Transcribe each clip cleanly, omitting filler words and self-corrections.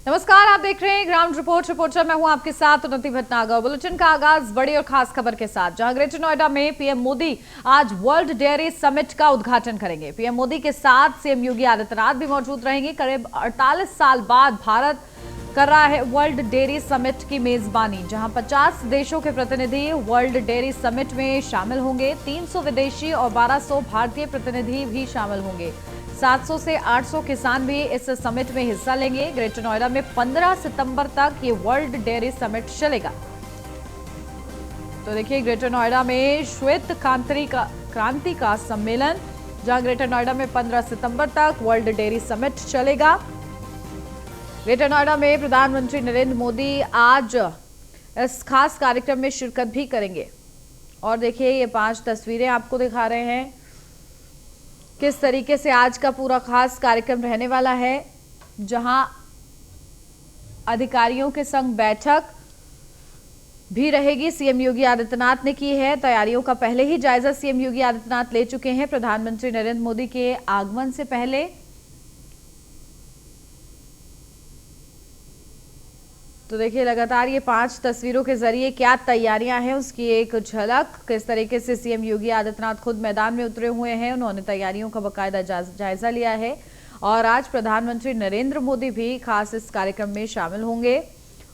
नमस्कार, आप देख रहे हैं ग्राउंड रिपोर्ट। रिपोर्टर मैं हूं आपके साथ उन्नति भटनागर। बुलेटिन का आगाज बड़ी और खास खबर के साथ, जहां ग्रेटर नोएडा में पीएम मोदी आज वर्ल्ड डेयरी समिट का उद्घाटन करेंगे। पीएम मोदी के साथ सीएम योगी आदित्यनाथ भी मौजूद रहेंगे। करीब 48 साल बाद भारत कर रहा है वर्ल्ड डेयरी समिट की मेजबानी, जहां 50 देशों के प्रतिनिधि वर्ल्ड डेयरी समिट में शामिल होंगे। 300 विदेशी और 1200 भारतीय प्रतिनिधि भी शामिल होंगे। 700 से 800 किसान भी इस समिट में हिस्सा लेंगे। ग्रेटर नोएडा में 15 सितंबर तक ये वर्ल्ड डेयरी समिट चलेगा। तो देखिए, ग्रेटर नोएडा में श्वेत क्रांति का सम्मेलन, जहां ग्रेटर नोएडा में 15 सितंबर तक वर्ल्ड डेयरी समिट चलेगा। ग्रेटर नोएडा में प्रधानमंत्री नरेंद्र मोदी आज इस खास कार्यक्रम में शिरकत भी करेंगे। और देखिए, ये 5 तस्वीरें आपको दिखा रहे हैं किस तरीके से आज का पूरा खास कार्यक्रम रहने वाला है, जहां अधिकारियों के संग बैठक भी रहेगी। सीएम योगी आदित्यनाथ ने की है तैयारियों का पहले ही जायजा सीएम योगी आदित्यनाथ ले चुके हैं प्रधानमंत्री नरेंद्र मोदी के आगमन से पहले। तो देखिए, लगातार ये 5 तस्वीरों के जरिए क्या तैयारियां हैं उसकी एक झलक। किस तरीके से सीएम योगी आदित्यनाथ खुद मैदान में उतरे हुए हैं, उन्होंने तैयारियों का बाकायदा जायजा लिया है। और आज प्रधानमंत्री नरेंद्र मोदी भी खास इस कार्यक्रम में शामिल होंगे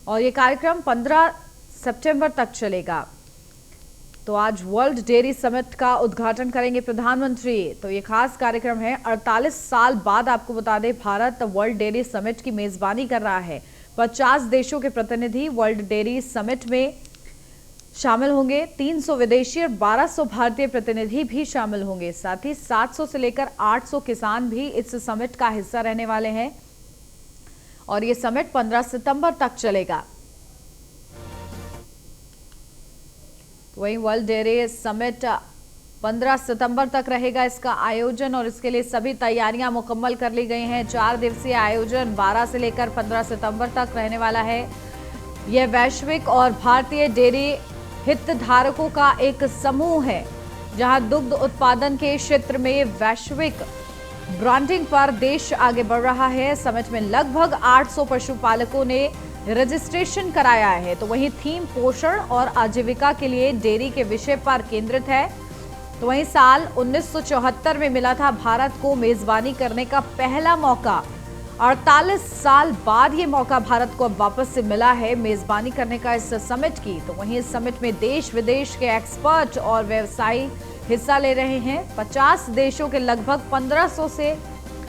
और ये कार्यक्रम 15 सितंबर तक चलेगा। तो आज वर्ल्ड डेयरी समिट का उद्घाटन करेंगे प्रधानमंत्री। तो ये खास कार्यक्रम है। 48 साल बाद आपको बता दें, भारत वर्ल्ड डेयरी समिट की मेजबानी कर रहा है। 50 देशों के प्रतिनिधि वर्ल्ड डेयरी समिट में शामिल होंगे। 300 विदेशी और 1200 भारतीय प्रतिनिधि भी शामिल होंगे। साथ ही 700 से लेकर 800 किसान भी इस समिट का हिस्सा रहने वाले हैं और ये समिट 15 सितंबर तक चलेगा। वहीं वर्ल्ड डेयरी समिट 15 सितंबर तक रहेगा इसका आयोजन और इसके लिए सभी तैयारियां मुकम्मल कर ली गई हैं। 4 दिवसीय आयोजन 12 से लेकर 15 सितंबर तक रहने वाला है। यह वैश्विक और भारतीय डेयरी हितधारकों का एक समूह है, जहां दुग्ध उत्पादन के क्षेत्र में वैश्विक ब्रांडिंग पर देश आगे बढ़ रहा है। समिट में लगभग 800 पशुपालकों ने रजिस्ट्रेशन कराया है। तो वहीं थीम पोषण और आजीविका के लिए डेयरी के विषय पर केंद्रित है। तो वहीं साल 1974 में मिला था भारत को मेजबानी करने का पहला मौका। 48 साल बाद ये मौका भारत को अब वापस से मिला है मेजबानी करने का इस समिट की। तो वहीं इस समिट में देश विदेश के एक्सपर्ट और व्यवसायी हिस्सा ले रहे हैं। 50 देशों के लगभग 1500 से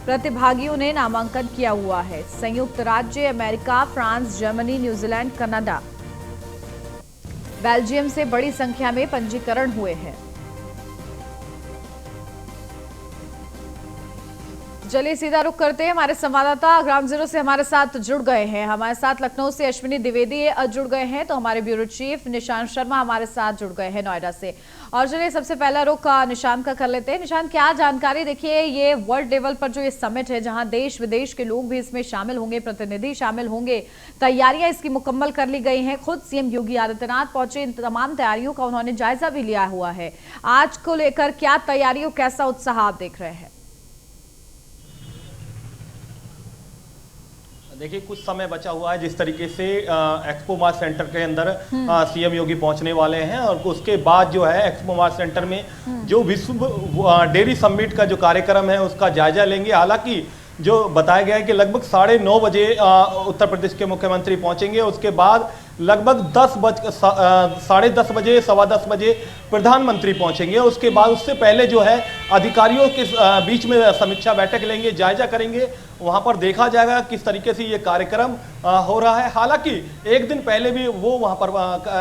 प्रतिभागियों ने नामांकन किया हुआ है। संयुक्त राज्य America, France, Germany, New Zealand, Canada, Belgium से बड़ी संख्या में पंजीकरण हुए हैं। चलिए सीधा रुख करते हैं। हमारे संवाददाता ग्राउंड जीरो से हमारे साथ जुड़ गए हैं। हमारे साथ लखनऊ से अश्विनी द्विवेदी जुड़ गए हैं, तो हमारे ब्यूरो चीफ निशांत शर्मा हमारे साथ जुड़ गए हैं नोएडा से। और चलिए सबसे पहला रुख निशांत का कर लेते हैं। निशांत, क्या जानकारी? देखिए, ये वर्ल्ड लेवल पर जो ये समिट है, जहां देश विदेश के लोग भी इसमें शामिल होंगे, प्रतिनिधि शामिल होंगे, तैयारियां इसकी मुकम्मल कर ली गई हैं। खुद सीएम योगी आदित्यनाथ पहुंचे, इन तमाम तैयारियों का उन्होंने जायजा भी लिया हुआ है। आज को लेकर क्या तैयारियों, कैसा उत्साह आप देख रहे हैं? देखिए, कुछ समय बचा हुआ है। जिस तरीके से एक्सपो मार्ट सेंटर के अंदर सीएम योगी पहुंचने वाले हैं और उसके बाद जो है एक्सपो मार्ट सेंटर में जो विश्व डेयरी समिट का जो कार्यक्रम है उसका जायजा लेंगे। हालांकि जो बताया गया है कि लगभग 9:30 बजे उत्तर प्रदेश के मुख्यमंत्री पहुंचेंगे। उसके बाद लगभग 10:30 बजे, 10:15 बजे प्रधानमंत्री पहुंचेंगे। उसके बाद उससे पहले जो है अधिकारियों के बीच में समीक्षा बैठक लेंगे, जायजा करेंगे। वहां पर देखा जाएगा किस तरीके से ये कार्यक्रम हो रहा है। हालांकि एक दिन पहले भी वो वहां पर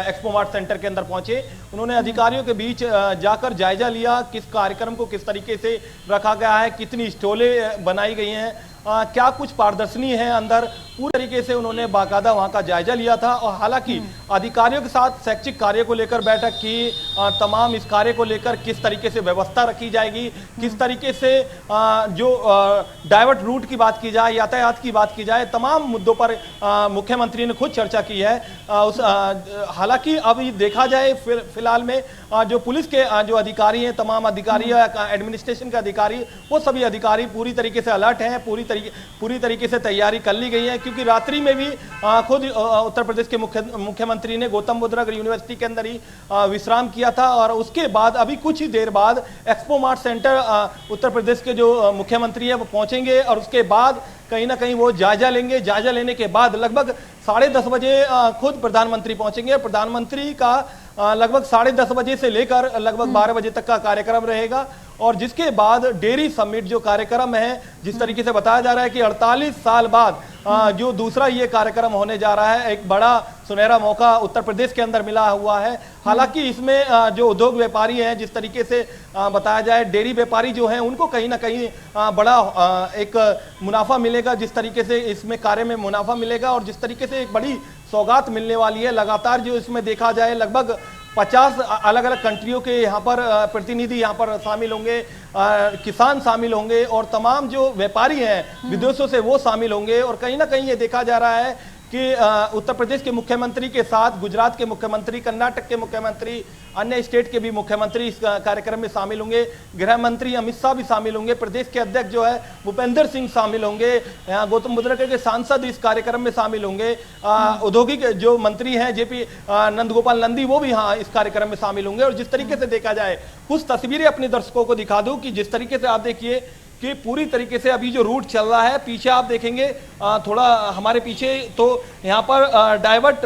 एक्सपो मार्ट सेंटर के अंदर पहुंचे। उन्होंने अधिकारियों के बीच जाकर जायजा लिया किस कार्यक्रम को किस तरीके से रखा गया है, कितनी स्टॉलें बनाई गई हैं, क्या कुछ पारदर्शनी है अंदर, पूरी तरीके से उन्होंने बाकायदा वहां का जायजा लिया था। और हालांकि अधिकारियों के साथ शैक्षिक कार्य को लेकर बैठक की, तमाम इस कार्य को लेकर किस तरीके से व्यवस्था रखी जाएगी, किस तरीके से जो डाइवर्ट रूट की बात बात की जाए, यातायात की बात की जाए, तमाम मुद्दों पर मुख्यमंत्री ने खुद चर्चा की है। हालांकि अभी देखा जाए फिलहाल में जो पुलिस के जो अधिकारी हैं, तमाम अधिकारी, एडमिनिस्ट्रेशन के अधिकारी, वो सभी अधिकारी पूरी तरीके से अलर्ट हैं, पूरी तरीके से तैयारी कर ली गई है, क्योंकि रात्रि में भी खुद उत्तर प्रदेश के मुख्यमंत्री ने गौतम बुद्ध नगर यूनिवर्सिटी के अंदर ही विश्राम किया था, और उसके बाद अभी कुछ ही देर बाद expo mart centre Uttar Pradesh के जो मुख्यमंत्री है वो पहुंचेंगे, और उसके बाद कहीं ना कहीं वो जायजा लेंगे। जायजा लेने के बाद लगभग 10:30 बजे खुद प्रधानमंत्री पहुंचेंगे। प्रधानमंत्री का लगभग 10:30 बजे से लेकर लगभग 12 बजे तक का कार्यक्रम रहेगा, और जिसके बाद डेयरी समिट जो कार्यक्रम है, जिस तरीके से बताया जा रहा है कि 48 साल बाद जो दूसरा ये कार्यक्रम होने जा रहा है, एक बड़ा सुनहरा मौका उत्तर प्रदेश के अंदर मिला हुआ है। हालांकि इसमें जो उद्योग व्यापारी हैं, जिस तरीके से बताया जाए, डेयरी व्यापारी जो हैं उनको कहीं ना कहीं बड़ा एक मुनाफा मिलेगा, जिस तरीके से इसमें कार्य में मुनाफा मिलेगा, और जिस तरीके से एक बड़ी सौगात मिलने वाली है। लगातार जो इसमें देखा जाए लगभग 50 अलग अलग कंट्रियों के यहाँ पर प्रतिनिधि यहाँ पर शामिल होंगे, किसान शामिल होंगे, और तमाम जो व्यापारी हैं विदेशों से वो शामिल होंगे। और कहीं ना कहीं ये देखा जा रहा है कि उत्तर प्रदेश के मुख्यमंत्री के साथ गुजरात के मुख्यमंत्री, कर्नाटक के मुख्यमंत्री, अन्य स्टेट के भी मुख्यमंत्री इस कार्यक्रम में शामिल होंगे। गृह मंत्री अमित शाह भी शामिल होंगे, प्रदेश के अध्यक्ष जो है भूपेंद्र सिंह शामिल होंगे, गौतम बुद्ध नगर के सांसद इस कार्यक्रम में शामिल होंगे, औद्योगिक जो मंत्री हैं जेपी नंदगोपाल नंदी वो भी यहाँ इस कार्यक्रम में शामिल होंगे। और जिस तरीके से देखा जाए, कुछ तस्वीरें अपने दर्शकों को दिखा दूं कि जिस तरीके से आप देखिए कि पूरी तरीके से अभी जो रूट चल रहा है, पीछे आप देखेंगे थोड़ा हमारे पीछे, तो यहाँ पर डाइवर्ट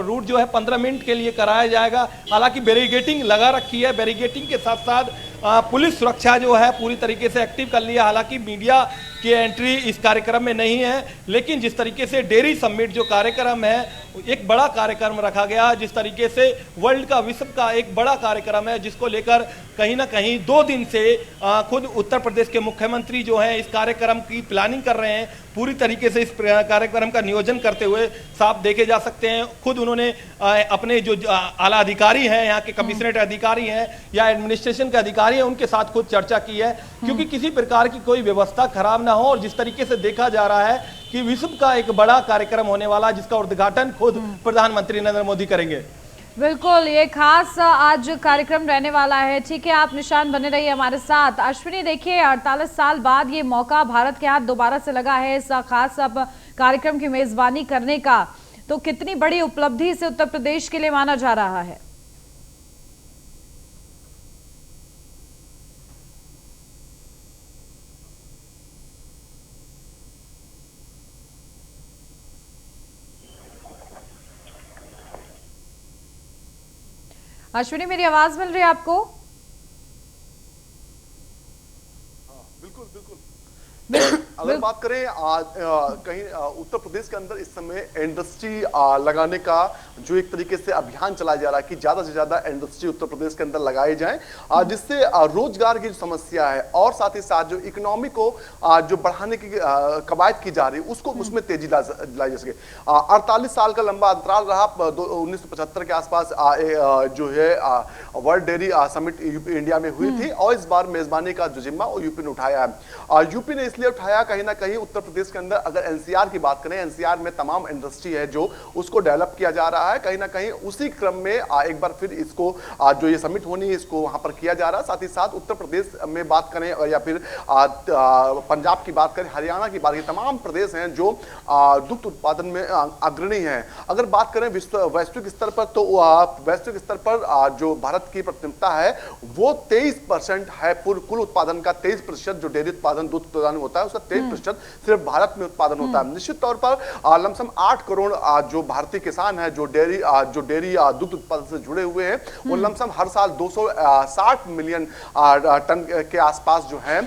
रूट जो है 15 मिनट के लिए कराया जाएगा। हालांकि बैरिकेडिंग लगा रखी है, बैरिकेडिंग के साथ साथ पुलिस सुरक्षा जो है पूरी तरीके से एक्टिव कर लिया। हालांकि मीडिया की एंट्री इस कार्यक्रम में नहीं है, लेकिन जिस तरीके से डेयरी समिट जो कार्यक्रम है, एक बड़ा कार्यक्रम रखा गया, जिस तरीके से वर्ल्ड का, विश्व का एक बड़ा कार्यक्रम है, जिसको लेकर कहीं ना कहीं 2 दिन से खुद उत्तर प्रदेश के मुख्यमंत्री जो हैं इस कार्यक्रम की प्लानिंग कर रहे हैं। पूरी तरीके से इस कार्यक्रम का नियोजन करते हुए साफ देखे जा सकते हैं। खुद उन्होंने अपने जो आला अधिकारी हैं, यहाँ के कमिश्नरेट अधिकारी हैं या एडमिनिस्ट्रेशन के अधिकारी हैं, उनके साथ खुद चर्चा की है, क्योंकि किसी प्रकार की कोई व्यवस्था खराब ना हो। और जिस तरीके से देखा जा रहा है कि विश्व का एक बड़ा कार्यक्रम होने वाला, जिसका उद्घाटन खुद प्रधानमंत्री नरेंद्र मोदी करेंगे। बिल्कुल, ये खास आज कार्यक्रम रहने वाला है। ठीक है, आप निशान बने रहिए हमारे साथ। अश्विनी, देखिए 48 साल बाद ये मौका भारत के हाथ दोबारा से लगा है इस खास अब कार्यक्रम की मेजबानी करने का, तो कितनी बड़ी उपलब्धि से उत्तर प्रदेश के लिए माना जा रहा है? अश्विनी, मेरी आवाज मिल रही है आपको? बिल्कुल बिल्कुल। अगर बात करें कहीं उत्तर प्रदेश के अंदर इस समय इंडस्ट्री लगाने का जो एक तरीके से अभियान चलाया जा रहा है कि ज्यादा से ज्यादा इंडस्ट्री उत्तर प्रदेश के अंदर लगाए जाएं, जिससे रोजगार की जो समस्या है और साथ ही साथ जो इकोनॉमी को जो बढ़ाने की कवायद की जा रही है उसको उसमें तेजी लाई जा सके। 48 साल का लंबा अंतराल रहा। 1975 के आसपास जो है वर्ल्ड डेयरी समिट इंडिया में हुई थी, और इस बार मेजबानी का जो जिम्मा वो यूपी ने उठाया है। यूपी ने इसलिए उठाया, कहीं ना कहीं उत्तर प्रदेश के अंदर अगर एनसीआर की बात करें, एनसीआर में तमाम इंडस्ट्री है जो उसको डेवलप किया जा रहा है। कहीं ना कहीं उसी क्रम में एक बार फिर इसको जो ये समिट होनी है इसको वहां पर किया जा रहा है। साथ ही साथ उत्तर प्रदेश में बात करें या फिर पंजाब की बात करें, हरियाणा की बात करें, तमाम प्रदेश हैं जो दुग्ध उत्पादन में अग्रणी हैं। अगर बात करें वैश्विक स्तर पर, तो वैश्विक स्तर पर जो भारत की प्राथमिकता है वो 23% है। कुल उत्पादन का 23% जो डेयरी उत्पादन, दूध उत्पादन होता है उसका 23% सिर्फ भारत में उत्पादन होता है। निश्चित तौर पर लमसम 8 करोड़ जो भारतीय किसान हैं जो डेयरी दुग्ध उत्पादन से जुड़े हुए हैं, वो लमसम हर साल 260 मिलियन टन के आसपास जो है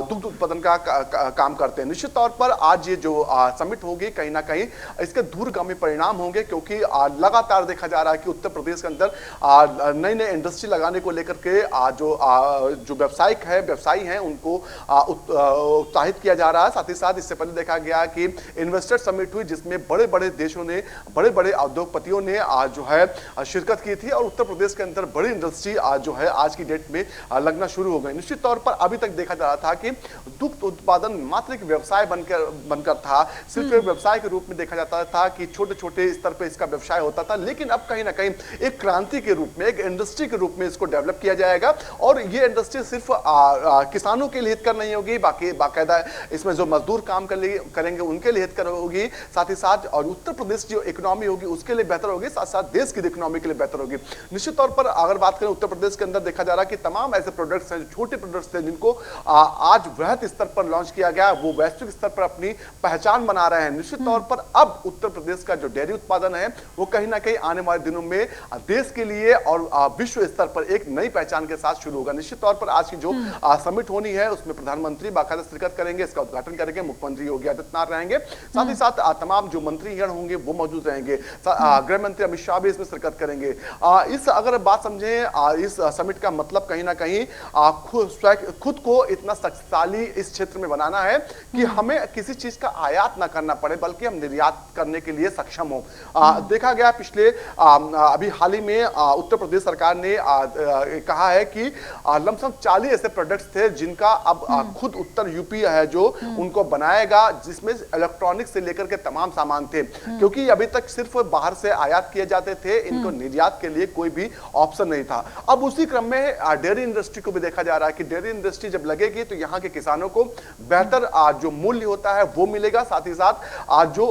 दुग्ध उत्पादन का काम करते हैं। निश्चित तौर पर आज ये जो समिट होगी कहीं ना कहीं इसके दूरगामी परिणाम होंगे, क्योंकि लगातार देखा जा रहा है कि उत्तर प्रदेश के अंदर नई नई इंडस्ट्री लगाने को लेकर के जो व्यवसायी हैं उनको उत्साहित किया जा रहा रहा है। साथ ही साथ इससे पहले देखा गया कि इन्वेस्टर समिट हुई जिसमें बड़े बड़े देशों ने, बड़े बड़े उद्योगपतियों ने आज जो है शिरकत की थी और उत्तर प्रदेश के अंदर बड़ी इंडस्ट्री आज जो है आज की डेट में लगना शुरू हो गई। निश्चित तौर पर अभी तक देखा जा रहा था कि दुग्ध उत्पादन मात्र एक व्यवसाय बनकर था, सिर्फ एक व्यवसाय के रूप में देखा जाता था कि छोटे छोटे स्तर पर इसका व्यवसाय होता था, लेकिन अब कहीं ना कहीं एक क्रांति के रूप में, एक इंडस्ट्री के रूप में इसको डेवलप किया जाएगा और ये इंडस्ट्री सिर्फ किसानों के लिए हितकर नहीं होगी, बाकी बाकायदा इसमें जो मजदूर काम करेंगे उनके लिए हितकर होगी, साथ ही साथ और उत्तर प्रदेश जो इकोनॉमी होगी उसके लिए बेहतर होगी, साथ साथ देश की इकोनॉमी के लिए बेहतर होगी। निश्चित तौर पर अगर बात करें उत्तर प्रदेश के अंदर देखा जा रहा है कि तमाम ऐसे प्रोडक्ट्स हैं, छोटे प्रोडक्ट्स थे जिनको आज वृहद स्तर पर लॉन्च किया गया, वो वैश्विक स्तर पर अपनी पहचान बना रहे हैं। निश्चित तौर पर अब उत्तर प्रदेश का जो डेयरी उत्पादन है वो कहीं ना कहीं आने वाले दिनों में देश के लिए और विश्व स्तर पर एक नई पहचान के साथ शुरू होगा। निश्चित तौर पर आज की जो समिट होनी है उसमें प्रधानमंत्री बाकायदा शिरकत करेंगे, इसका उद्घाटन करेंगे, मुख्यमंत्री योगी आदित्यनाथ रहेंगे, साथ ही साथ तमाम जो मंत्रीगण होंगे वो मौजूद रहेंगे, गृह मंत्री अमित शाह भी इसमें शिरकत करेंगे। इस अगर बात समझें इस समिट का मतलब कहीं ना कहीं खुद को इतना शक्तिशाली इस क्षेत्र में बनाना है कि हमें किसी चीज का आयात ना करना पड़े बल्कि हम निर्यात करने के लिए सक्षम हो। देखा गया पिछले अभी हाल ही में उत्तर प्रदेश सरकार ने कहा है कि लमसम 40 ऐसे प्रोडक्ट्स थे जिनका अब खुद उत्तर यूपी है जो उनको बनाएगा, जिसमें इलेक्ट्रॉनिक्स से लेकर के तमाम सामान थे, क्योंकि अभी तक सिर्फ बाहर से आयात किए जाते थे, इनको निर्यात के लिए कोई भी ऑप्शन नहीं था। अब उसी क्रम में डेयरी इंडस्ट्री को भी देखा जा रहा है कि डेयरी इंडस्ट्री जब लगेगी तो यहाँ के किसानों को बेहतर जो मूल्य होता है वो मिलेगा, साथ ही साथ जो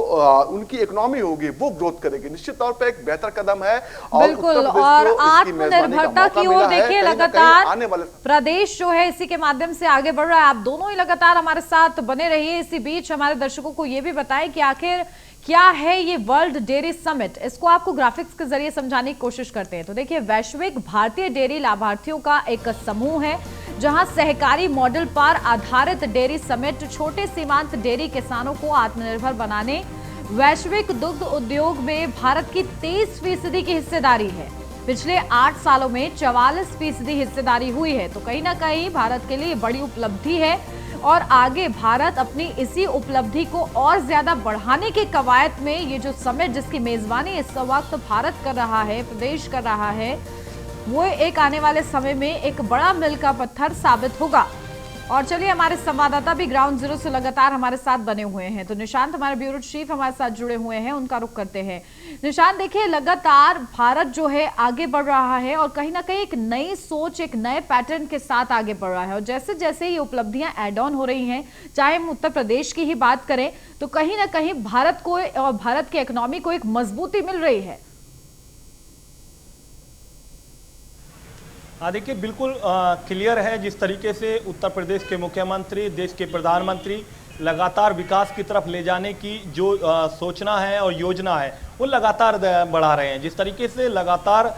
उनकी इकोनॉमी होगी वो ग्रोथ करेगी। निश्चित तौर पर एक बेहतर कदम है बिल्कुल। और आत्मनिर्भरता की ओर देखिए लगातार प्रदेश जो है इसी के माध्यम से आगे बढ़ रहा है। आप दोनों ही लगातार हमारे साथ बने रहिए। इसी बीच हमारे दर्शकों को यह भी बताएं कि आखिर क्या है ये वर्ल्ड डेयरी समिट, इसको आपको ग्राफिक्स के जरिए समझाने की कोशिश करते हैं। तो देखिए, वैश्विक भारतीय डेयरी लाभार्थियों का एक समूह है जहां सहकारी मॉडल पर आधारित डेयरी समिट छोटे सीमांत डेयरी किसानों को आत्मनिर्भर बनाने, वैश्विक दुग्ध उद्योग में भारत की 23% की हिस्सेदारी है। पिछले 8 सालों में 44% हिस्सेदारी हुई है, तो कहीं ना कहीं भारत के लिए बड़ी उपलब्धि है और आगे भारत अपनी इसी उपलब्धि को और ज्यादा बढ़ाने के कवायद में ये जो समिट जिसकी मेजबानी इस वक्त भारत कर रहा है, प्रदेश कर रहा है, वो एक आने वाले समय में एक बड़ा मील का पत्थर साबित होगा। और चलिए, हमारे संवाददाता भी ग्राउंड जीरो से लगातार हमारे साथ बने हुए हैं, तो निशांत हमारे ब्यूरो चीफ हमारे साथ जुड़े हुए हैं, उनका रुख करते हैं। निशांत, देखिए लगातार भारत जो है आगे बढ़ रहा है और कहीं ना कहीं एक नई सोच, एक नए पैटर्न के साथ आगे बढ़ रहा है और जैसे जैसे ये उपलब्धियां एड ऑन हो रही हैं, चाहे हम उत्तर प्रदेश की ही बात करें, तो कहीं ना कहीं भारत को और भारत की इकोनॉमी को एक मजबूती मिल रही है। हाँ, देखिए बिल्कुल क्लियर है जिस तरीके से उत्तर प्रदेश के मुख्यमंत्री, देश के प्रधानमंत्री लगातार विकास की तरफ ले जाने की जो सोचना है और योजना है वो लगातार बढ़ा रहे हैं। जिस तरीके से लगातार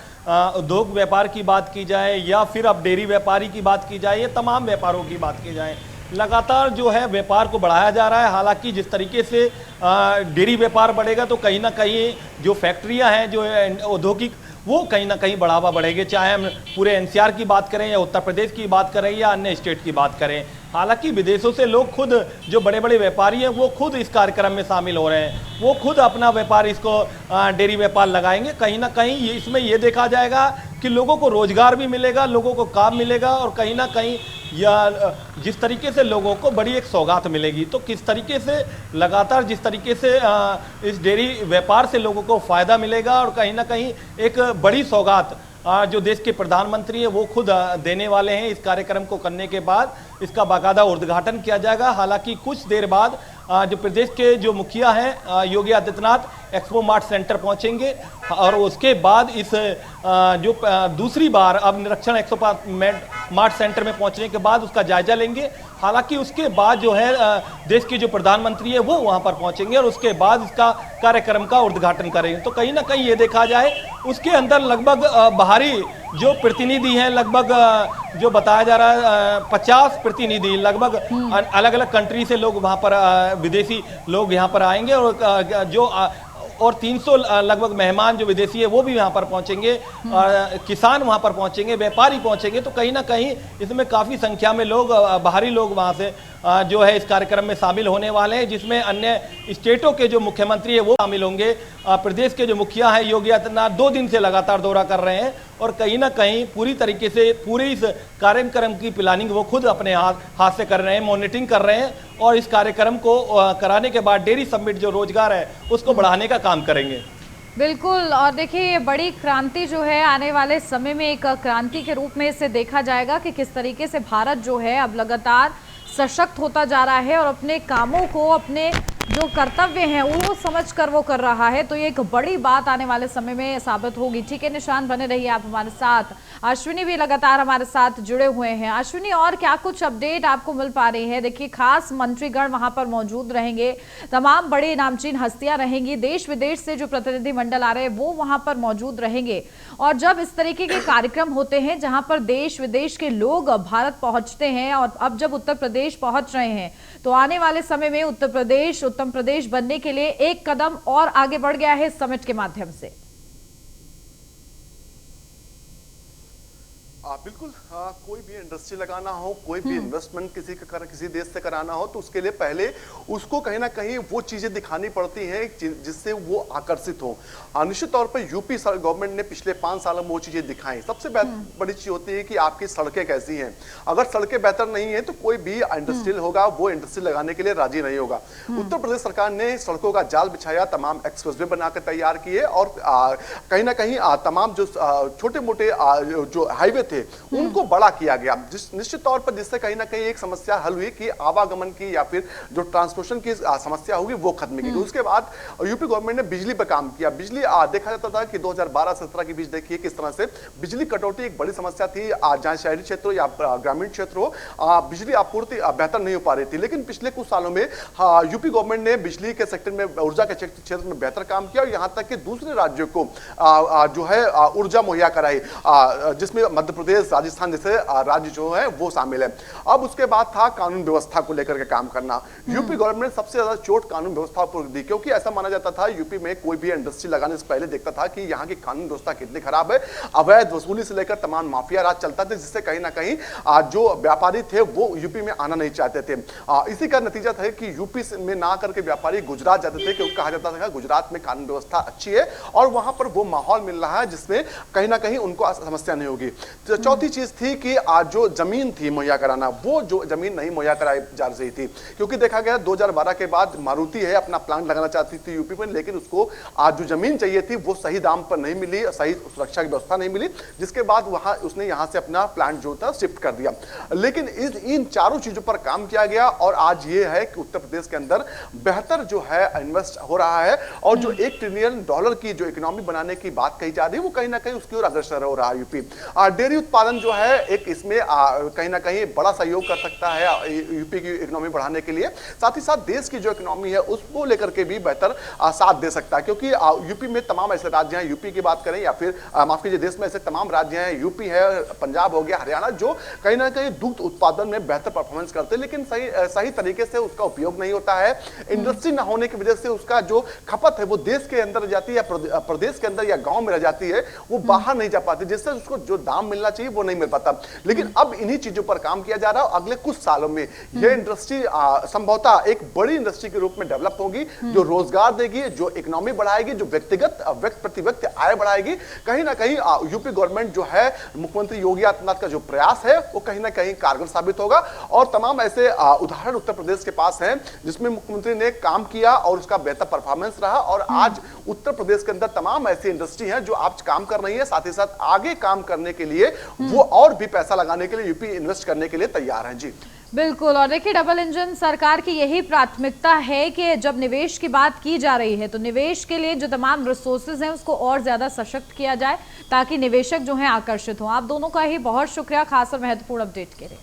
उद्योग व्यापार की बात की जाए या फिर अब डेयरी व्यापारी की बात की जाए, ये तमाम व्यापारों की बात की जाए, लगातार जो है व्यापार को बढ़ाया जा रहा है। हालांकि जिस तरीके से डेयरी व्यापार बढ़ेगा तो कहीं ना कहीं जो फैक्ट्रियां हैं, जो औद्योगिक, वो कहीं ना कहीं बढ़ावा बढ़ेगी, चाहे हम पूरे एनसीआर की बात करें या उत्तर प्रदेश की बात करें या अन्य स्टेट की बात करें। हालांकि विदेशों से लोग खुद, जो बड़े बड़े व्यापारी हैं, वो खुद इस कार्यक्रम में शामिल हो रहे हैं, वो खुद अपना व्यापार, इसको डेयरी व्यापार लगाएंगे। कहीं ना कहीं इसमें ये देखा जाएगा कि लोगों को रोजगार भी मिलेगा, लोगों को काम मिलेगा और कहीं ना कहीं या जिस तरीके से लोगों को बड़ी एक सौगात मिलेगी। तो किस तरीके से लगातार जिस तरीके से इस डेयरी व्यापार से लोगों को फ़ायदा मिलेगा और कहीं ना कहीं एक बड़ी सौगात जो देश के प्रधानमंत्री है वो खुद देने वाले हैं। इस कार्यक्रम को करने के बाद इसका बाकायदा उद्घाटन किया जाएगा। हालांकि कुछ देर बाद जो प्रदेश के जो मुखिया हैं Yogi Adityanath expo mart centre पहुंचेंगे और उसके बाद इस जो दूसरी बार अब निरीक्षण एक्सपो मार्ट सेंटर में पहुंचने के बाद उसका जायजा लेंगे। हालांकि उसके बाद जो है देश के जो प्रधानमंत्री है वो वहां पर पहुंचेंगे और उसके बाद इसका कार्यक्रम का उद्घाटन करेंगे। तो कहीं ना कहीं ये देखा जाए उसके अंदर लगभग बाहरी जो प्रतिनिधि हैं, लगभग जो बताया जा रहा है 50 प्रतिनिधि लगभग अलग अलग कंट्री से लोग वहां पर, विदेशी लोग यहाँ पर आएंगे और 300 लगभग मेहमान जो विदेशी है वो भी यहाँ पर पहुँचेंगे, किसान वहाँ पर पहुँचेंगे, व्यापारी पहुँचेंगे। तो कहीं ना कहीं इसमें काफ़ी संख्या में लोग, बाहरी लोग वहाँ से जो है इस कार्यक्रम में शामिल होने वाले हैं, जिसमें अन्य स्टेटों के जो मुख्यमंत्री है वो शामिल होंगे। प्रदेश के जो मुखिया हैं योगी आदित्यनाथ 2 दिन से लगातार दौरा कर रहे हैं और कहीं ना कहीं पूरी तरीके से पूरे इस कार्यक्रम की प्लानिंग वो खुद अपने हाथ से कर रहे हैं, मॉनिटरिंग कर रहे हैं और इस कार्यक्रम को कराने के बाद डेयरी समिट जो रोजगार है उसको बढ़ाने का काम करेंगे। बिल्कुल, और देखिए ये बड़ी क्रांति जो है आने वाले समय में एक क्रांति के रूप में इसे देखा जाएगा कि किस तरीके से भारत जो है अब लगातार सशक्त होता जा रहा है और अपने कामों को, अपने जो कर्तव्य हैं वो समझ कर वो कर रहा है। तो ये एक बड़ी बात आने वाले समय में साबित होगी। ठीक है निशान, बने रहिए आप हमारे साथ। अश्विनी भी लगातार हमारे साथ जुड़े हुए हैं। अश्विनी, और क्या कुछ अपडेट आपको मिल पा रही है? देखिए खास मंत्रीगण वहां पर मौजूद रहेंगे, तमाम बड़ी नामचीन हस्तियां रहेंगी, देश विदेश से जो प्रतिनिधि मंडल आ रहे हैं वो वहां पर मौजूद रहेंगे। और जब इस तरीके के कार्यक्रम होते हैं जहां पर देश विदेश के लोग भारत पहुंचते हैं और अब जब उत्तर प्रदेश पहुंच रहे हैं तो आने वाले समय में उत्तर प्रदेश उत्तम प्रदेश बनने के लिए एक कदम और आगे बढ़ गया है इस समिट के माध्यम से। बिल्कुल, कोई भी इंडस्ट्री लगाना हो, कोई भी इन्वेस्टमेंट किसी देश से कराना हो तो उसके लिए पहले उसको कहीं ना कहीं वो चीजें दिखानी पड़ती हैं जिससे वो आकर्षित हो। निश्चित तौर पर यूपी गवर्नमेंट ने पिछले 5 सालों में वो चीजें दिखाई। सबसे बड़ी चीज होती है कि आपकी सड़कें कैसी हैं। अगर सड़कें बेहतर नहीं है तो कोई भी इंडस्ट्रियल होगा वो इंडस्ट्री लगाने के लिए राजी नहीं होगा। उत्तर प्रदेश सरकार ने सड़कों का जाल बिछाया, तमाम एक्सप्रेसवे बनाकर तैयार किए और कहीं ना कहीं तमाम जो छोटे मोटे जो हाईवे थे उनको बड़ा किया गया, निश्चित तौर पर जिससे कहीं ना कहीं एक समस्या हल हुई कि आवागमन की या फिर जो ट्रांसपोर्टेशन की समस्या होगी वो खत्म की। उसके बाद यूपी गवर्नमेंट ने बिजली पर काम किया। बिजली देखा जाता था कि 2012-17 के बीच देखिए किस तरह से बिजली कटौती एक बड़ी समस्या थी, जहां शहरी क्षेत्र या ग्रामीण क्षेत्र हो बिजली आपूर्ति बेहतर नहीं हो पा रही थी। लेकिन पिछले कुछ सालों में यूपी गवर्नमेंट ने बिजली के सेक्टर में, ऊर्जा के क्षेत्र में बेहतर काम किया और यहां तक कि दूसरे राज्यों को जो है ऊर्जा मुहैया कराई, जिसमें मध्य प्रदेश, राजस्थान जैसे राज्य जो है वो शामिल है। अब उसके बाद था कानून व्यवस्था को लेकर के काम करना। यूपी गवर्नमेंट ने सबसे ज्यादा चोट कानून व्यवस्था पर दी, क्योंकि ऐसा माना जाता था यूपी में कोई भी इंडस्ट्री लगाने से पहले देखता था कि यहाँ की कानून व्यवस्था कितनी खराब है। अवैध वसूली से लेकर तमाम माफिया राज चलता था, जिससे कहीं ना कहीं जो व्यापारी थे वो यूपी में आना नहीं चाहते थे। इसी का नतीजा था कि यूपी में ना करके व्यापारी गुजरात जाते थे, क्योंकि कहा जाता था गुजरात में कानून व्यवस्था अच्छी है और वहां पर वो माहौल मिल रहा है जिसमें कहीं ना कहीं उनको समस्या नहीं होगी। तो चौथी चीज थी कि आज जो जमीन थी मुहैया कराना, वो जो जमीन नहीं मुहैया कराई जा रही थी, क्योंकि देखा गया 2012 के बाद मारुति है अपना प्लांट लगाना चाहती थी यूपी में, लेकिन उसको आज जो जमीन चाहिए थी वो सही दाम पर नहीं मिली, सही सुरक्षा की व्यवस्था नहीं मिली, जिसके बाद वहां उसने यहां से अपना प्लांट जो था शिफ्ट कर दिया। लेकिन इन चारों चीजों पर काम किया गया और आज ये है कि उत्तर प्रदेश के अंदर बेहतर जो है इन्वेस्ट हो रहा है और जो $1 ट्रिलियन की जो इकोनॉमी बनाने की बात कही जा रही है वो कहीं ना कहीं उसकी ओर अग्रसर हो रहा है यूपी। डेयरी उत्पादन जो है एक इसमें कहीं ना कहीं बड़ा सहयोग कर सकता है यूपी की इकोनॉमी बढ़ाने के लिए, साथ ही साथ देश की जो इकोनॉमी है उसको लेकर के भी बेहतर साथ दे सकता है, क्योंकि यूपी में तमाम ऐसे राज्य हैं, यूपी की बात करें या फिर माफ कीजिए देश में ऐसे तमाम राज्य हैं, यूपी है, पंजाब हो गया, हरियाणा, जो कहीं ना कहीं दुग्ध उत्पादन में बेहतर परफॉर्मेंस करते हैं, लेकिन सही तरीके से उसका उपयोग नहीं होता है। इंडस्ट्री ना होने की वजह से उसका जो खपत है वो देश के अंदर जाती है या प्रदेश के अंदर या गांव में रह जाती है, वो बाहर नहीं जा पाती, जिससे उसको जो दाम मिलना चाहिए वो नहीं मिल पाता। लेकिन अब इन्हीं चीजों पर काम किया जा रहा है। अगले कुछ सालों में यह इंडस्ट्री संभवतः एक बड़ी इंडस्ट्री के रूप में डेवलप होगी, जो रोजगार देगी, जो इकोनॉमी बढ़ाएगी, जो व्यक्तिगत व्यक्ति प्रति व्यक्ति आय बढ़ाएगी। कहीं ना कहीं यूपी गवर्नमेंट जो है, मुख्यमंत्री योगी आदित्यनाथ का जो प्रयास है वो कहीं ना कहीं कारगर साबित होगा और तमाम ऐसे उदाहरण उत्तर प्रदेश के पास हैं जिसमें मुख्यमंत्री ने काम किया और उसका बेहतर परफॉर्मेंस रहा और आज उत्तर प्रदेश के अंदर तमाम ऐसी इंडस्ट्री हैं जो आज काम कर रही है, साथ ही साथ आगे काम करने के लिए वो और भी पैसा लगाने के लिए यूपी इन्वेस्ट करने के लिए तैयार हैं। जी बिल्कुल, और देखिए डबल इंजन सरकार की यही प्राथमिकता है कि जब निवेश की बात की जा रही है तो निवेश के लिए जो तमाम रिसोर्सेज हैं उसको और ज्यादा सशक्त किया जाए ताकि निवेशक जो हैं आकर्षित हों। आप दोनों का ही बहुत शुक्रिया खास और महत्वपूर्ण अपडेट के लिए।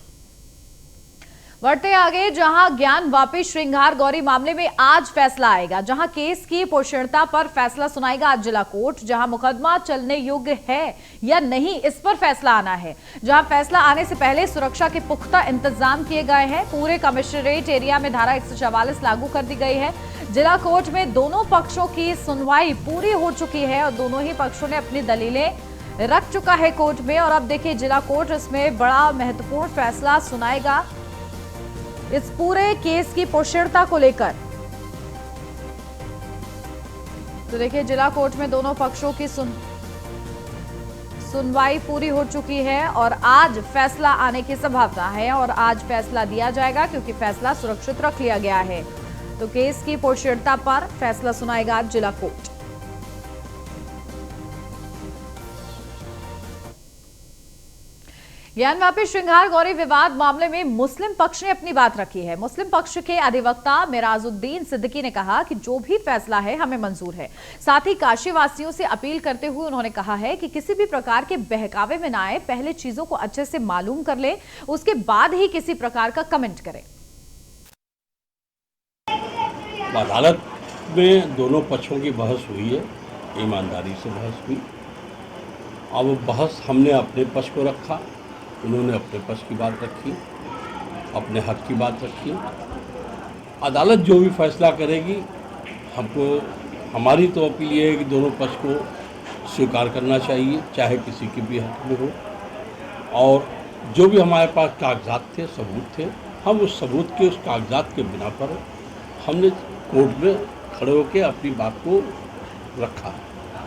बढ़ते आगे, जहां ज्ञान वापी श्रृंगार गौरी मामले में आज फैसला आएगा, जहां केस की पोषणता पर फैसला सुनाएगा आज जिला कोर्ट, जहां मुकदमा चलने योग्य है या नहीं इस पर फैसला आना है। जहां फैसला आने से पहले सुरक्षा के पुख्ता इंतजाम किए गए हैं। पूरे कमिश्नरेट एरिया में धारा 144 लागू कर दी गई है। जिला कोर्ट में दोनों पक्षों की सुनवाई पूरी हो चुकी है और दोनों ही पक्षों ने अपनी दलीलें रख चुका है कोर्ट में। और अब देखिए जिला कोर्ट इसमें बड़ा महत्वपूर्ण फैसला सुनाएगा। इस पूरे केस की पोषणता को लेकर। तो देखिए, जिला कोर्ट में दोनों पक्षों की सुनवाई पूरी हो चुकी है और आज फैसला आने की संभावना है और आज फैसला दिया जाएगा क्योंकि फैसला सुरक्षित रख लिया गया है। तो केस की पोषणता पर फैसला सुनाएगा जिला कोर्ट। ज्ञानवापी श्रृंगार गौरी विवाद मामले में मुस्लिम पक्ष ने अपनी बात रखी है। मुस्लिम पक्ष के अधिवक्ता मिराजुद्दीन सिद्दीकी ने कहा कि जो भी फैसला है हमें मंजूर है। साथ ही काशी वासियों से अपील करते हुए उन्होंने कहा है कि किसी भी प्रकार के बहकावे में ना आए, पहले चीजों को अच्छे से मालूम कर ले, उसके बाद ही किसी प्रकार का कमेंट करें। अदालत में दोनों पक्षों की बहस हुई है, ईमानदारी से बहस हुई। अब बहस हमने अपने पक्ष को रखा, उन्होंने अपने पक्ष की बात रखी, अपने हक की बात रखी। अदालत जो भी फैसला करेगी, हमारी तो अपील ये है कि दोनों पक्ष को स्वीकार करना चाहिए, चाहे किसी के भी हक में हो। और जो भी हमारे पास कागजात थे, सबूत थे, हम उस सबूत के, उस कागजात के बिना पर हमने कोर्ट में खड़े होकर अपनी बात को रखा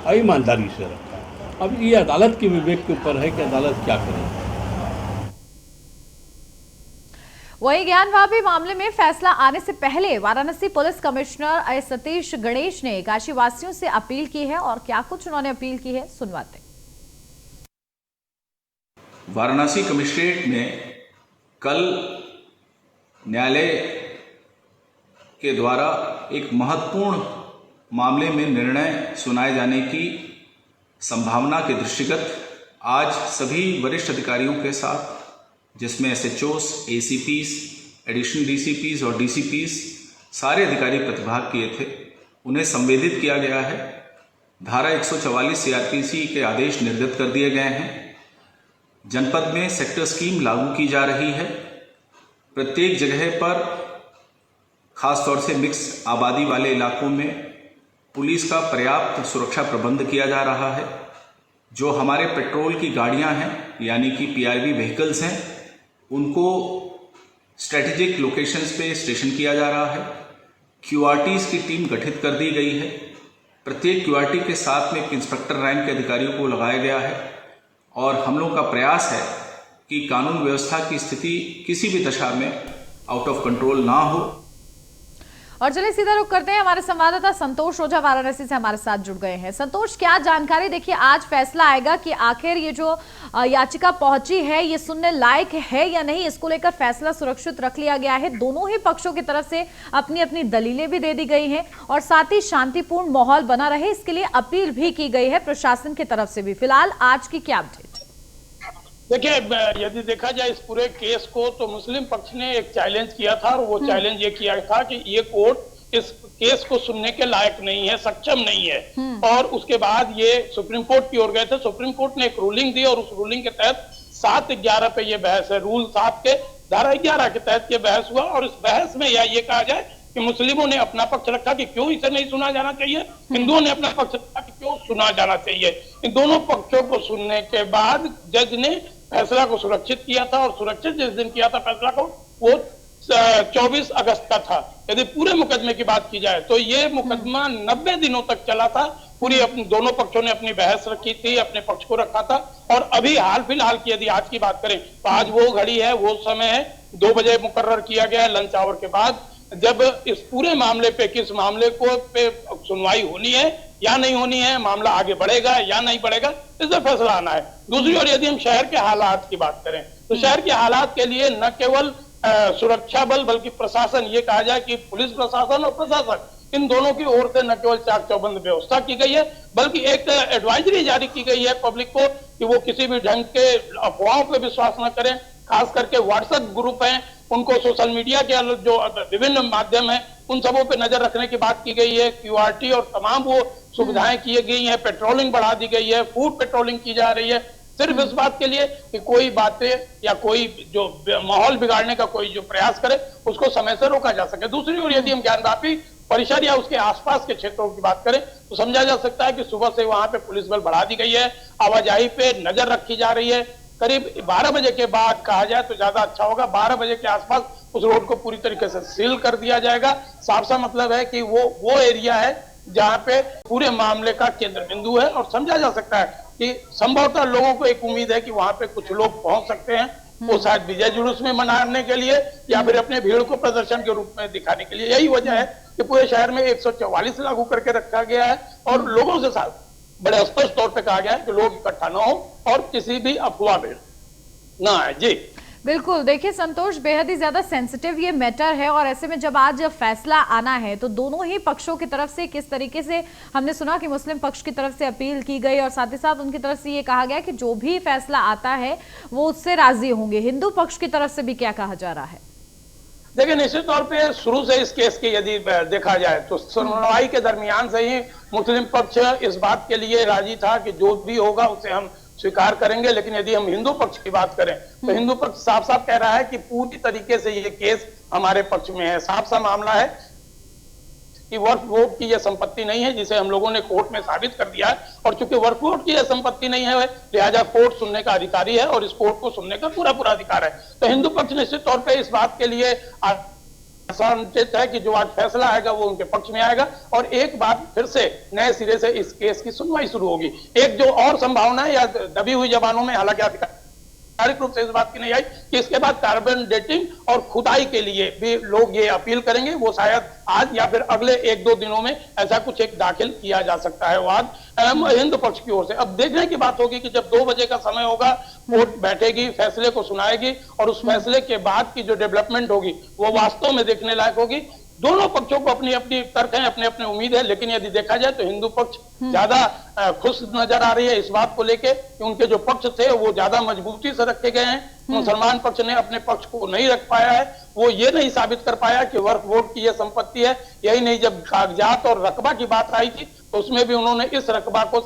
और ईमानदारी से रखा। अब ये अदालत के विवेक के ऊपर है कि अदालत क्या करेगी। वहीं ज्ञानवापी मामले में फैसला आने से पहले वाराणसी पुलिस कमिश्नर सतीश गणेश ने काशी वासियों से अपील की है और क्या कुछ उन्होंने अपील की है, सुनवाते। वाराणसी कमिश्नरेट में कल न्यायालय के द्वारा एक महत्वपूर्ण मामले में निर्णय सुनाए जाने की संभावना के दृष्टिगत आज सभी वरिष्ठ अधिकारियों के साथ, जिसमें एसएचओस, एसीपीस, एडिशनल डीसीपीस और डीसीपीस सारे अधिकारी प्रतिभाग किए थे, उन्हें संवेदित किया गया है। धारा 144 सीआरपीसी के आदेश निर्गत कर दिए गए हैं। जनपद में सेक्टर स्कीम लागू की जा रही है। प्रत्येक जगह पर खासतौर से मिक्स आबादी वाले इलाकों में पुलिस का पर्याप्त सुरक्षा प्रबंध किया जा रहा है। जो हमारे पेट्रोल की गाड़ियां हैं, यानी कि पीआरवी व्हीकल्स हैं, उनको स्ट्रेटेजिक लोकेशंस पे स्टेशन किया जा रहा है। क्यूआरटीज की टीम गठित कर दी गई है। प्रत्येक क्यूआरटी के साथ में एक इंस्पेक्टर रैंक के अधिकारियों को लगाया गया है और हम लोगों का प्रयास है कि कानून व्यवस्था की स्थिति किसी भी दशा में आउट ऑफ कंट्रोल ना हो। और चलिए सीधा रुख करते हैं, हमारे संवाददाता संतोष ओझा वाराणसी से हमारे साथ जुड़ गए हैं। संतोष, क्या जानकारी? देखिए, आज फैसला आएगा कि आखिर ये जो याचिका पहुंची है ये सुनने लायक है या नहीं, इसको लेकर फैसला सुरक्षित रख लिया गया है। दोनों ही पक्षों की तरफ से अपनी अपनी दलीलें भी दे दी गई हैं और साथ ही शांतिपूर्ण माहौल बना रहे, इसके लिए अपील भी की गई है प्रशासन की तरफ से भी। फिलहाल आज की क्या अपडेट? देखिए, यदि देखा जाए इस पूरे केस को, तो मुस्लिम पक्ष ने एक चैलेंज किया था और वो चैलेंज ये किया था कि ये कोर्ट इस केस को सुनने के लायक नहीं है, सक्षम नहीं है। और उसके बाद ये सुप्रीम कोर्ट की ओर गए थे। सुप्रीम कोर्ट ने एक रूलिंग दी और उस रूलिंग के तहत 7/11 पे ये बहस है। रूल 7 के धारा 11 के तहत ये बहस हुआ और इस बहस में या ये कहा जाए कि मुस्लिमों ने अपना पक्ष रखा कि क्यों इसे नहीं सुना जाना चाहिए, हिंदुओं ने अपना पक्ष रखा कि क्यों सुना जाना चाहिए। इन दोनों पक्षों को सुनने के बाद जज ने फैसला को सुरक्षित किया था और सुरक्षित जिस दिन किया था फैसला को, वो 24 अगस्त का था। यदि पूरे मुकदमे की बात की जाए तो ये मुकदमा 90 दिनों तक चला था। पूरी अपनी दोनों पक्षों ने अपनी बहस रखी थी, अपने पक्ष को रखा था। और अभी हाल फिलहाल की यदि आज की बात करें तो आज वो घड़ी है, वो समय है, 2 बजे मुकर्रर किया गया है लंच आवर के बाद, जब इस पूरे मामले पे, किस मामले को पे सुनवाई होनी है या नहीं होनी है, मामला आगे बढ़ेगा या नहीं बढ़ेगा, इससे फैसला आना है। दूसरी ओर यदि हम शहर के हालात की बात करें तो शहर के हालात के लिए न केवल सुरक्षा बल बल्कि प्रशासन, ये कहा जाए कि पुलिस प्रशासन और प्रशासक, इन दोनों की ओर से न केवल चाक चौबंद व्यवस्था की गई है बल्कि एक एडवाइजरी जारी की गई है पब्लिक को कि वो किसी भी ढंग के अफवाहों पर विश्वास न करें। खास करके व्हाट्सएप ग्रुप हैं, उनको सोशल मीडिया के जो विभिन्न माध्यम हैं, उन सबों पे नजर रखने की बात की गई है। क्यूआरटी और तमाम वो सुविधाएं की गई हैं, पेट्रोलिंग बढ़ा दी गई है, फूड पेट्रोलिंग की जा रही है, सिर्फ इस बात के लिए कि कोई बातें या कोई जो माहौल बिगाड़ने का कोई जो प्रयास करे उसको समय से रोका जा सके। दूसरी ओर यदि हम ज्ञानवापी परिसर या उसके आसपास के क्षेत्रों की बात करें तो समझा जा सकता है कि सुबह से वहां पे पुलिस बल बढ़ा दी गई है, आवाजाही पे नजर रखी जा रही है। करीब 12 बजे के बाद कहा जाए तो ज्यादा अच्छा होगा, 12 बजे के आसपास उस रोड को पूरी तरीके से सील कर दिया जाएगा। साफ सा मतलब है कि वो एरिया है जहां पे पूरे मामले का केंद्र बिंदु है और समझा जा सकता है कि संभवतः लोगों को एक उम्मीद है कि वहां पे कुछ लोग पहुंच सकते हैं, वो शायद विजय जुलूस में मनाने के लिए या फिर अपने भीड़ को प्रदर्शन के रूप में दिखाने के लिए। यही वजह है कि पूरे शहर में 144 लागू करके रखा गया है और लोगों से साथ बड़े स्पष्ट तौर पे कहा गया है कि लोग इकट्ठा न हो और किसी भी अफवाह में ना आए। जी बिल्कुल, देखिए संतोष, बेहद ही ज्यादा सेंसिटिव ये मैटर है और ऐसे में जब आज फैसला आना है तो दोनों ही पक्षों की तरफ से किस तरीके से, हमने सुना कि मुस्लिम पक्ष की तरफ से अपील की गई और साथ ही साथ उनकी तरफ से ये कहा गया कि जो भी फैसला आता है वो उससे राजी होंगे। हिंदू पक्ष की तरफ से भी क्या कहा जा रहा है? देखिए, निश्चित तौर पे शुरू से इस केस की यदि देखा जाए तो सुनवाई के दरमियान से ही मुस्लिम पक्ष इस बात के लिए राजी था कि जो भी होगा उसे हम स्वीकार करेंगे। लेकिन यदि हम हिंदू पक्ष की बात करें तो हिंदू पक्ष साफ साफ कह रहा है कि पूरी तरीके से ये केस हमारे पक्ष में है। साफ सा मामला है कि वक्फ बोर्ड की यह संपत्ति नहीं है, जिसे हम लोगों ने कोर्ट में साबित कर दिया है और चूंकि वक्फ बोर्ड की यह संपत्ति नहीं है लिहाजा कोर्ट सुनने का अधिकारी है और इस कोर्ट को सुनने का पूरा अधिकार है। तो हिंदू पक्ष निश्चित तौर पर इस बात के लिए संचित है कि जो आज फैसला आएगा वो उनके पक्ष में आएगा और एक बार फिर से नए सिरे से इस केस की सुनवाई शुरू होगी। एक जो और संभावना है या दबी हुई जबानों में, हालांकि आधिकारिक रूप से इस बात की नहीं आई कि इसके बाद कार्बन डेटिंग और खुदाई के लिए भी लोग ये अपील करेंगे। वो शायद आज या फिर अगले 1-2 दिनों में ऐसा कुछ एक दाखिल किया जा सकता है वाद हिंदू पक्ष की ओर से। अब देखने की बात होगी कि जब 2 बजे का समय होगा, कोर्ट बैठेगी, फैसले को सुनाएगी और उस फैसले के बाद की जो डेवलपमेंट होगी वो वास्तव में देखने लायक होगी। दोनों पक्षों को अपनी अपनी तर्क है, अपने अपने उम्मीद है, लेकिन यदि देखा जाए तो हिंदू पक्ष ज्यादा खुश नजर आ रही है इस बात को लेके कि उनके जो पक्ष थे वो ज्यादा मजबूती से रखे गए हैं। मुसलमान पक्ष ने अपने पक्ष को नहीं रख पाया है, वो ये नहीं साबित कर पाया कि वक्फ बोर्ड की यह संपत्ति है। यही नहीं, जब कागजात और रकबा की बात आई थी तो उसमें भी उन्होंने इस रकबा को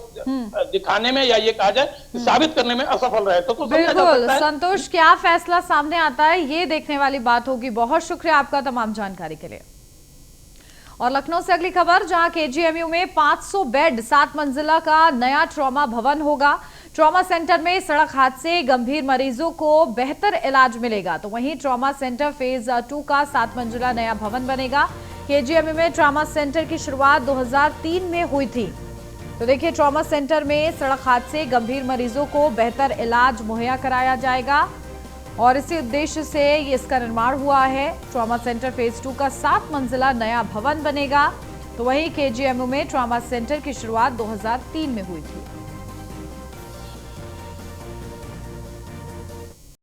दिखाने में या ये कहा जाए साबित करने में असफल रहे। तो बिल्कुल संतोष, क्या फैसला सामने आता है ये देखने वाली बात होगी। बहुत शुक्रिया आपका तमाम जानकारी के लिए। और लखनऊ से अगली खबर, जहां केजीएमयू में 500 बेड 7 मंजिला का नया ट्रॉमा भवन होगा। ट्रॉमा सेंटर में सड़क हादसे गंभीर मरीजों को बेहतर इलाज मिलेगा। तो वहीं ट्रॉमा सेंटर फेज 2 का 7 मंजिला नया भवन बनेगा। केजीएमयू में ट्रॉमा सेंटर की शुरुआत 2003 में हुई थी। तो देखिए, ट्रॉमा सेंटर में सड़क हादसे गंभीर मरीजों को बेहतर इलाज मुहैया कराया जाएगा और इसी उद्देश्य से इसका निर्माण हुआ है। ट्रॉमा सेंटर फेज 2 का 7 मंजिला नया भवन बनेगा। तो वहीं केजीएमयू में ट्रॉमा सेंटर की शुरुआत 2003 में हुई थी।